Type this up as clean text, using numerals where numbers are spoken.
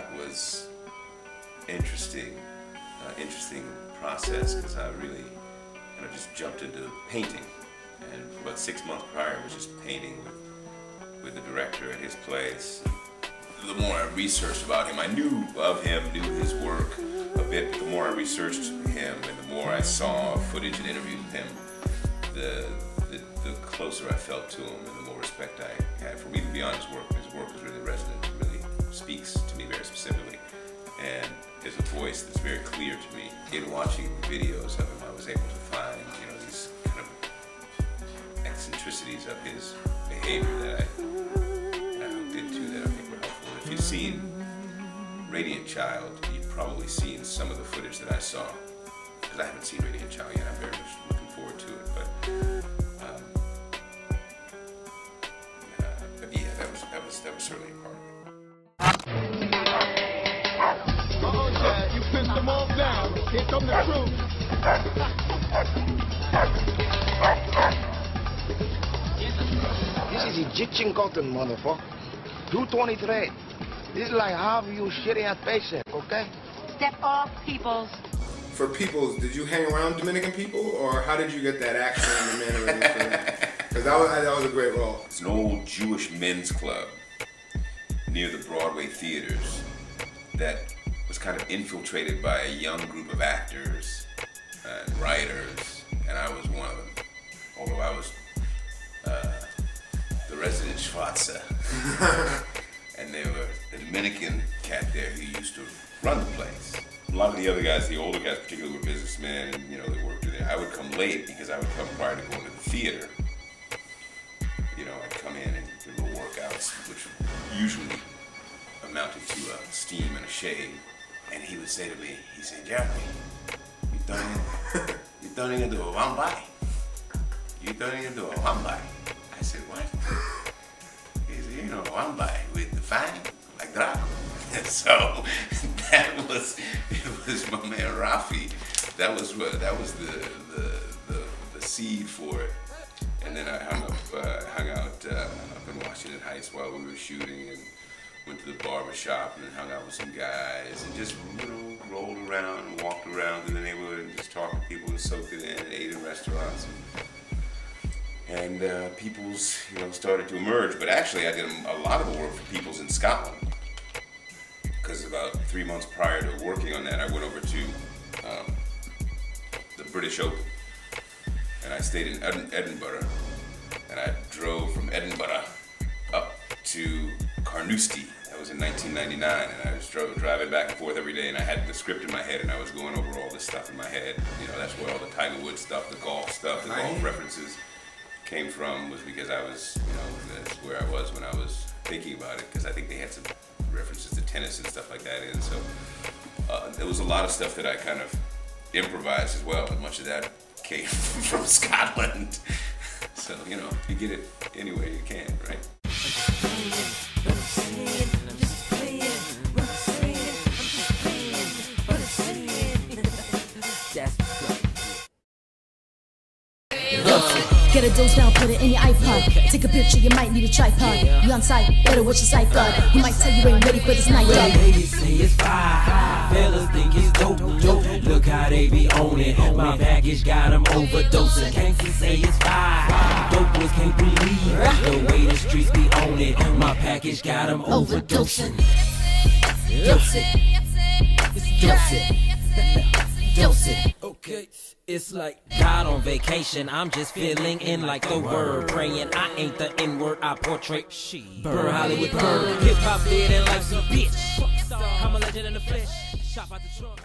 that was interesting process, because I really kind of just jumped into painting, and for about 6 months prior I was just painting with the director at his place. The more I researched about him, I knew of him, knew his work a bit, but the more I researched him and the more I saw footage and interviews with him, the closer I felt to him and the more respect I had for him, even beyond his work. His work was really resonant, really speaks to me very specifically, and is a voice that's very clear to me. In watching the videos of him, I was able to find, these kind of eccentricities of his behavior that I hooked into, that I think were helpful. If you've seen Radiant Child, you've probably seen some of the footage that I saw, because I haven't seen Radiant Child yet. I'm very much looking forward to it, but yeah, that was certainly a part of it. Chad, you pissed them all down. Here come the crew. This is Egyptian cotton, motherfucker. 223. This is like half of you shitty ass patient, okay? Step off, Peoples. For Peoples, did you hang around Dominican people, or how did you get that accent and the mannerisms? Because that was a great role. It's an old Jewish men's club near the Broadway theaters that was kind of infiltrated by a young group of actors and writers, and I was one of them. Although I was the resident schwarzer. And there was a Dominican cat there who used to run the place. A lot of the other guys, the older guys particularly, were businessmen, and they worked there. I would come late because I would come prior to going to the theater. I'd come in and do little workouts, which usually amounted to a steam and a shave. And he would say to me, he said, "Jeremy, you turning into a vampire. You turning into a vampire." I said, "What?" He said, "A vampire with the fang, like Draco." And so it was my man Rafi. That was the seed for it. And then I hung out up in Washington Heights while we were shooting, and went to the barber shop and hung out with some guys, and just rolled around and walked around in the neighborhood and just talked to people and soaked it in and ate in restaurants. And Peoples, started to emerge. But actually, I did a lot of the work for Peoples in Scotland, because about 3 months prior to working on that, I went over to the British Open, and I stayed in Edinburgh, and I drove from Edinburgh up to Carnoustie. That was in 1999, and I was driving back and forth every day, and I had the script in my head, and I was going over all this stuff in my head. That's where all the Tiger Woods stuff, the golf stuff, the golf references came from, was because I was, that's where I was when I was thinking about it, because I think they had some references to tennis and stuff like that in. So there was a lot of stuff that I kind of improvised as well, but much of that came from Scotland. So, if you get it anywhere you can, right? Get a dose now, put it in your iPod. Take a picture, you might need a tripod. You on site, better watch your sight guard. He might tell you ain't ready for this night, dog. Ladies say it's fire, fellas think it's dope. Look how they be on it. My package got them overdosing. Gangsters say it's fire, dope boys can't believe the way the streets be on it. My package got them overdosing. Dose it, dose it, dose it. Okay. It's like God on vacation, I'm just filling in like the word. Praying I ain't the N-word, I portray Burr Hollywood Burr. Hip-hop dead and life's a bitch. I'm a legend in the flesh. Shop out the trunk.